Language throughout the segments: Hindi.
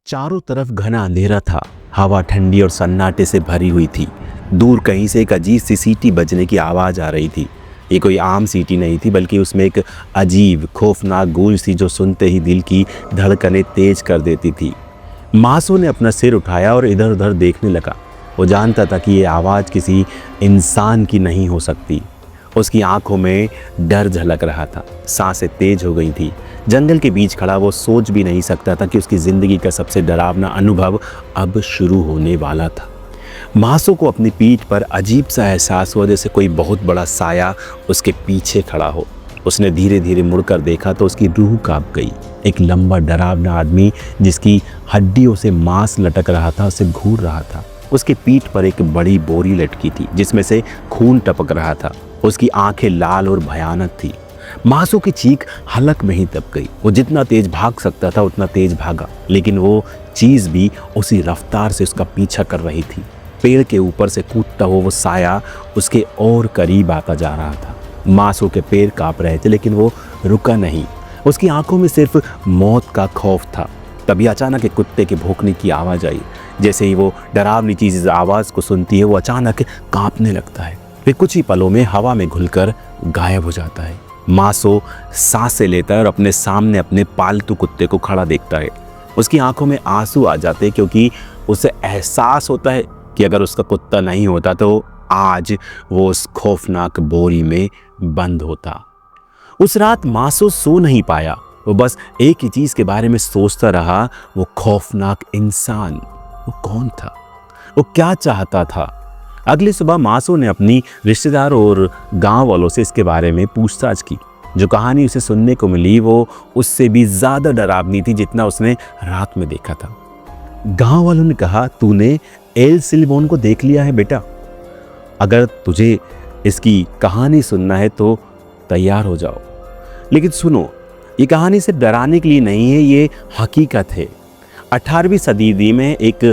चारों तरफ घना अंधेरा था। हवा ठंडी और सन्नाटे से भरी हुई थी। दूर कहीं से एक अजीब सी सीटी बजने की आवाज़ आ रही थी। ये कोई आम सीटी नहीं थी, बल्कि उसमें एक अजीब खौफनाक गूंज थी जो सुनते ही दिल की धड़कनें तेज कर देती थी। मासो ने अपना सिर उठाया और इधर उधर देखने लगा। वो जानता था कि ये आवाज़ किसी इंसान की नहीं हो सकती। उसकी आंखों में डर झलक रहा था, सांसें तेज हो गई थी। जंगल के बीच खड़ा वो सोच भी नहीं सकता था कि उसकी ज़िंदगी का सबसे डरावना अनुभव अब शुरू होने वाला था। मासो को अपनी पीठ पर अजीब सा एहसास हुआ, जैसे कोई बहुत बड़ा साया उसके पीछे खड़ा हो। उसने धीरे धीरे मुड़कर देखा तो उसकी रूह कांप गई। एक लंबा डरावना आदमी जिसकी हड्डियों से मांस लटक रहा था, उसे घूर रहा था। उसकी पीठ पर एक बड़ी बोरी लटकी थी जिसमें से खून टपक रहा था। उसकी आंखें लाल और भयानक थी। मासो की चीख हलक में ही दब गई। वो जितना तेज भाग सकता था उतना तेज भागा, लेकिन वो चीज़ भी उसी रफ्तार से उसका पीछा कर रही थी। पेड़ के ऊपर से कूदता हुआ वो साया उसके और करीब आता जा रहा था। मासो के पैर कांप रहे थे, लेकिन वो रुका नहीं। उसकी आंखों में सिर्फ मौत का खौफ था। तभी अचानक एक कुत्ते के भौंकने की आवाज़ आई। जैसे ही वो डरावनी चीज़ इस आवाज़ को सुनती है, वो अचानक कांपने लगता है। फिर कुछ ही पलों में हवा में घुलकर गायब हो जाता है। मासो सांसें लेता है और अपने सामने अपने पालतू कुत्ते को खड़ा देखता है। उसकी आंखों में आंसू आ जाते हैं, क्योंकि उसे एहसास होता है कि अगर उसका कुत्ता नहीं होता तो आज वो उस खौफनाक बोरी में बंद होता। उस रात मासो सो नहीं पाया। वो बस एक ही चीज़ के बारे में सोचता रहा, वो खौफनाक इंसान। वो कौन था? वो क्या चाहता था? अगली सुबह मासो ने अपनी रिश्तेदारों और गांव वालों से इसके बारे में पूछताछ की। जो कहानी उसे सुनने को मिली वो उससे भी ज़्यादा डरावनी थी जितना उसने रात में देखा था। गांव वालों ने कहा, तूने एल सिल्बोन को देख लिया है बेटा। अगर तुझे इसकी कहानी सुनना है तो तैयार हो जाओ। लेकिन सुनो, ये कहानी सिर्फ डराने के लिए नहीं है, ये हकीकत है। 18वीं सदी में एक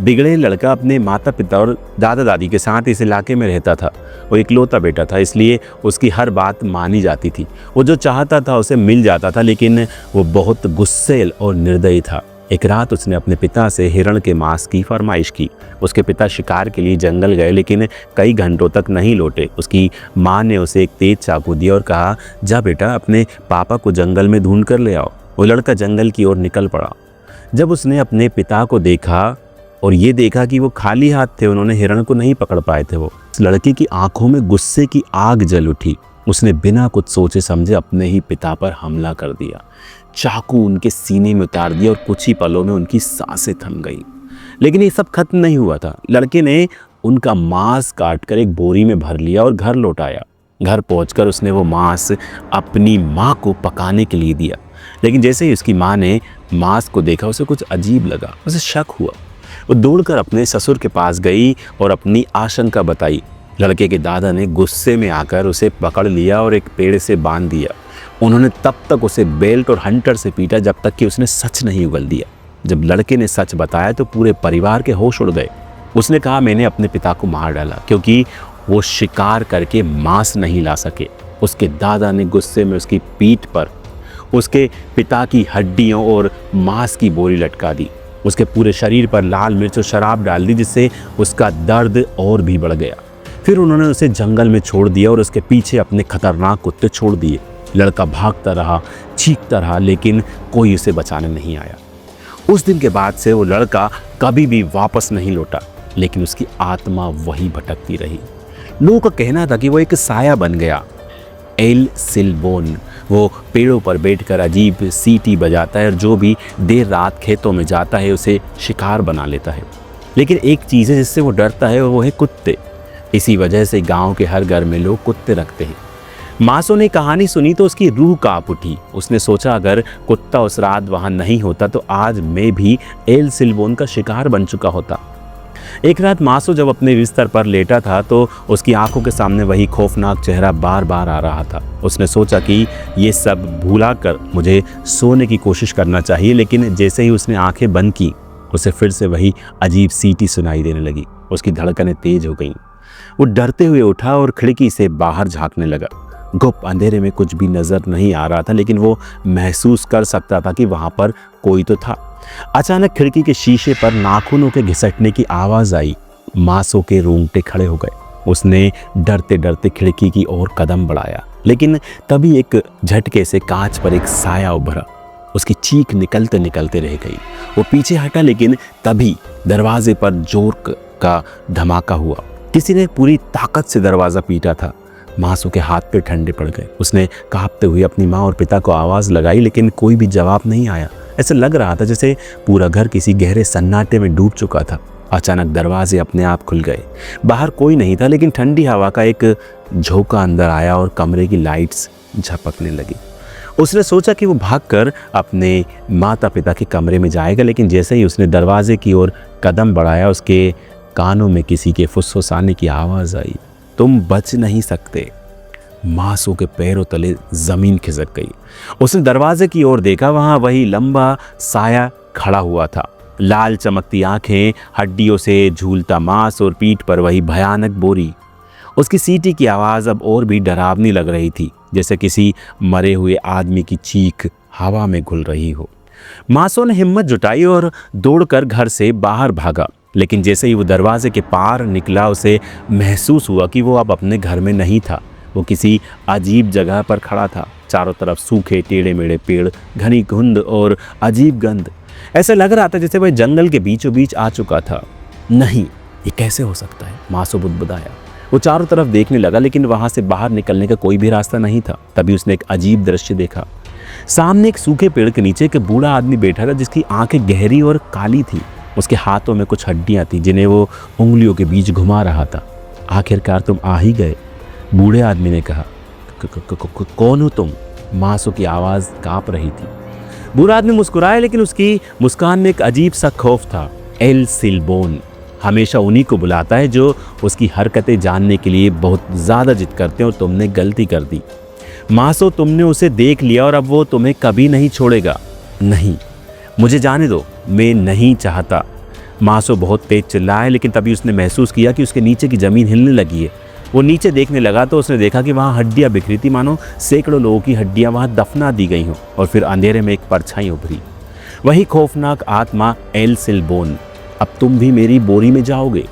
बिगड़े लड़का अपने माता पिता और दादा दादी के साथ इस इलाके में रहता था। वो इकलौता बेटा था, इसलिए उसकी हर बात मानी जाती थी। वो जो चाहता था उसे मिल जाता था, लेकिन वो बहुत गुस्सैल और निर्दयी था। एक रात उसने अपने पिता से हिरण के मांस की फरमाइश की। उसके पिता शिकार के लिए जंगल गए, लेकिन कई घंटों तक नहीं लौटे। उसकी माँ ने उसे एक तेज चाकू दिया और कहा, जा बेटा, अपने पापा को जंगल में ढूंढ कर ले आओ। वो लड़का जंगल की ओर निकल पड़ा। जब उसने अपने पिता को देखा और ये देखा कि वो खाली हाथ थे, उन्होंने हिरण को नहीं पकड़ पाए थे, वो उस लड़के की आंखों में गुस्से की आग जल उठी। उसने बिना कुछ सोचे समझे अपने ही पिता पर हमला कर दिया। चाकू उनके सीने में उतार दिया और कुछ ही पलों में उनकी सांसें थम गई। लेकिन ये सब खत्म नहीं हुआ था। लड़के ने उनका मांस काटकर एक बोरी में भर लिया और घर लौट आया। घर पहुंचकर उसने वो मांस अपनी माँ को पकाने के लिए दिया। लेकिन जैसे ही उसकी माँ ने मांस को देखा, उसे कुछ अजीब लगा। उसे शक हुआ। वो दौड़कर अपने ससुर के पास गई और अपनी आशंका बताई। लड़के के दादा ने गुस्से में आकर उसे पकड़ लिया और एक पेड़ से बांध दिया। उन्होंने तब तक उसे बेल्ट और हंटर से पीटा जब तक कि उसने सच नहीं उगल दिया। जब लड़के ने सच बताया तो पूरे परिवार के होश उड़ गए। उसने कहा, मैंने अपने पिता को मार डाला क्योंकि वो शिकार करके मांस नहीं ला सके। उसके दादा ने गुस्से में उसकी पीठ पर उसके पिता की हड्डियों और मांस की बोरी लटका दी। उसके पूरे शरीर पर लाल मिर्च और शराब डाल दी, जिससे उसका दर्द और भी बढ़ गया। फिर उन्होंने उसे जंगल में छोड़ दिया और उसके पीछे अपने खतरनाक कुत्ते छोड़ दिए। लड़का भागता रहा, चीखता रहा, लेकिन कोई उसे बचाने नहीं आया। उस दिन के बाद से वो लड़का कभी भी वापस नहीं लौटा, लेकिन उसकी आत्मा वही भटकती रही। लोगों का कहना था कि वो एक साया बन गया। एल सिल्बोन वो पेड़ों पर बैठकर अजीब सीटी बजाता है और जो भी देर रात खेतों में जाता है उसे शिकार बना लेता है। लेकिन एक चीज़ है जिससे वो डरता है, वो है कुत्ते। इसी वजह से गांव के हर घर में लोग कुत्ते रखते हैं। मासो ने कहानी सुनी तो उसकी रूह कांप उठी। उसने सोचा, अगर कुत्ता उस रात वहाँ नहीं होता तो आज मैं भी एल सिल्बोन का शिकार बन चुका होता। एक रात मासो जब अपने बिस्तर पर लेटा था तो उसकी आंखों के सामने वही खौफनाक चेहरा बार बार आ रहा था। उसने सोचा कि ये सब भुला कर मुझे सोने की कोशिश करना चाहिए, लेकिन जैसे ही उसने आंखें बंद की, उसे फिर से वही अजीब सीटी सुनाई देने लगी। उसकी धड़कनें तेज हो गईं। वो डरते हुए उठा और खिड़की से बाहर झांकने लगा। गुप्त अंधेरे में कुछ भी नजर नहीं आ रहा था, लेकिन वो महसूस कर सकता था कि वहाँ पर कोई तो था। अचानक खिड़की के शीशे पर नाखूनों के घिसटने की आवाज़ आई। मासो के रोंगटे खड़े हो गए। उसने डरते डरते खिड़की की ओर कदम बढ़ाया, लेकिन तभी एक झटके से कांच पर एक साया उभरा। उसकी चीख निकलते निकलते रह गई। वो पीछे हटा, लेकिन तभी दरवाजे पर जोर का धमाका हुआ। किसी ने पूरी ताकत से दरवाज़ा पीटा था। मासो के हाथ पे ठंडे पड़ गए। उसने कांपते हुए अपनी माँ और पिता को आवाज़ लगाई, लेकिन कोई भी जवाब नहीं आया। ऐसा लग रहा था जैसे पूरा घर किसी गहरे सन्नाटे में डूब चुका था। अचानक दरवाजे अपने आप खुल गए। बाहर कोई नहीं था, लेकिन ठंडी हवा का एक झोंका अंदर आया और कमरे की लाइट्स झपकने लगी। उसने सोचा कि वो भागकर अपने माता पिता के कमरे में जाएगा, लेकिन जैसे ही उसने दरवाजे की ओर कदम बढ़ाया, उसके कानों में किसी के फुसफुसाने की आवाज़ आई, तुम बच नहीं सकते। मासो के पैरों तले ज़मीन खिसक गई। उसने दरवाजे की ओर देखा। वहाँ वही लंबा साया खड़ा हुआ था। लाल चमकती आंखें, हड्डियों से झूलता मांस और पीठ पर वही भयानक बोरी। उसकी सीटी की आवाज़ अब और भी डरावनी लग रही थी, जैसे किसी मरे हुए आदमी की चीख हवा में घुल रही हो। मासो ने हिम्मत जुटाई और दौड़कर घर से बाहर भागा, लेकिन जैसे ही वो दरवाजे के पार निकला, उसे महसूस हुआ कि वो अब अपने घर में नहीं था। वो किसी अजीब जगह पर खड़ा था। चारों तरफ सूखे टेढ़े मेढ़े पेड़, घनी धुंध और अजीब गंध। ऐसा लग रहा था जैसे वह जंगल के बीचों बीच आ चुका था। नहीं, ये कैसे हो सकता है? मासो बुदबुदाया। वो चारों तरफ देखने लगा, लेकिन वहाँ से बाहर निकलने का कोई भी रास्ता नहीं था। तभी उसने एक अजीब दृश्य देखा। सामने एक सूखे पेड़ के नीचे एक बूढ़ा आदमी बैठा था, जिसकी आंखें गहरी और काली थी। उसके हाथों में कुछ हड्डियाँ थीं, जिन्हें वो उंगलियों के बीच घुमा रहा था। आखिरकार तुम आ ही गए, बूढ़े आदमी ने कहा। कौन हो तुम? मासो की आवाज़ काँप रही थी। बूढ़ा आदमी मुस्कुराया, लेकिन उसकी मुस्कान में एक अजीब सा खौफ था। एल सिलबोन हमेशा उन्हीं को बुलाता है जो उसकी हरकतें जानने के लिए बहुत ज़्यादा जिद करते हैं, और तुमने गलती कर दी। मासो, तुमने उसे देख लिया और अब वो तुम्हें कभी नहीं छोड़ेगा। नहीं, मुझे जाने दो, मैं नहीं चाहता। मासो बहुत तेज चिल्लाया, लेकिन तभी उसने महसूस किया कि उसके नीचे की ज़मीन हिलने लगी है। वो नीचे देखने लगा तो उसने देखा कि वहाँ हड्डियाँ बिखरी थी, मानो सैकड़ों लोगों की हड्डियाँ वहाँ दफना दी गई हों। और फिर अंधेरे में एक परछाई उभरी। वही खौफनाक आत्मा एल सिलबोन। अब तुम भी मेरी बोरी में जाओगे।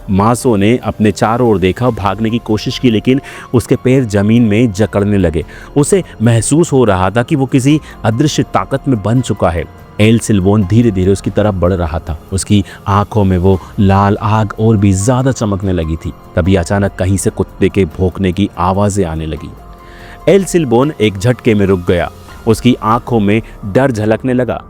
मासो ने अपने चारों ओर देखा और भागने की कोशिश की, लेकिन उसके पैर जमीन में जकड़ने लगे। उसे महसूस हो रहा था कि वो किसी अदृश्य ताकत में बंध चुका है। एल सिलबोन धीरे धीरे उसकी तरफ बढ़ रहा था। उसकी आंखों में वो लाल आग और भी ज़्यादा चमकने लगी थी। तभी अचानक कहीं से कुत्ते के भौंकने की आवाज़ें आने लगी। एल सिलबोन एक झटके में रुक गया। उसकी आंखों में डर झलकने लगा।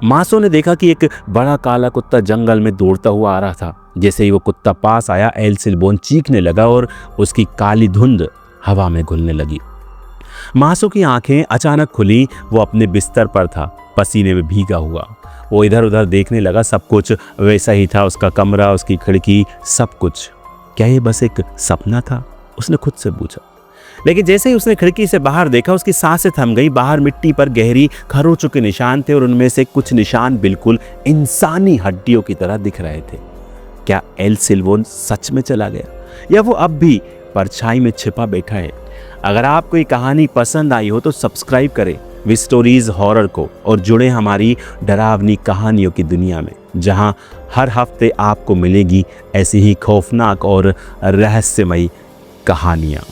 मासो ने देखा कि एक बड़ा काला कुत्ता जंगल में दौड़ता हुआ आ रहा था। जैसे ही वो कुत्ता पास आया, एल सिलबोन चीखने लगा और उसकी काली धुंध हवा में घुलने लगी। मासो की आंखें अचानक खुली। वो अपने बिस्तर पर था, पसीने में भीगा हुआ। वो इधर उधर देखने लगा। सब कुछ वैसा ही था, उसका कमरा, उसकी खिड़की, सब कुछ। क्या ये बस एक सपना था? उसने खुद से पूछा। लेकिन जैसे ही उसने खिड़की से बाहर देखा, उसकी सांसें थम गई। बाहर मिट्टी पर गहरी खरोंचों के निशान थे, और उनमें से कुछ निशान बिल्कुल इंसानी हड्डियों की तरह दिख रहे थे। क्या एल सिलबोन सच में चला गया, या वो अब भी परछाई में छिपा बैठा है? अगर आपको ये कहानी पसंद आई हो तो सब्सक्राइब करें वी स्टोरीज हॉरर को, और जुड़े हमारी डरावनी कहानियों की दुनिया में, जहां हर हफ्ते आपको मिलेगी ऐसी ही खौफनाक और रहस्यमयी कहानियाँ।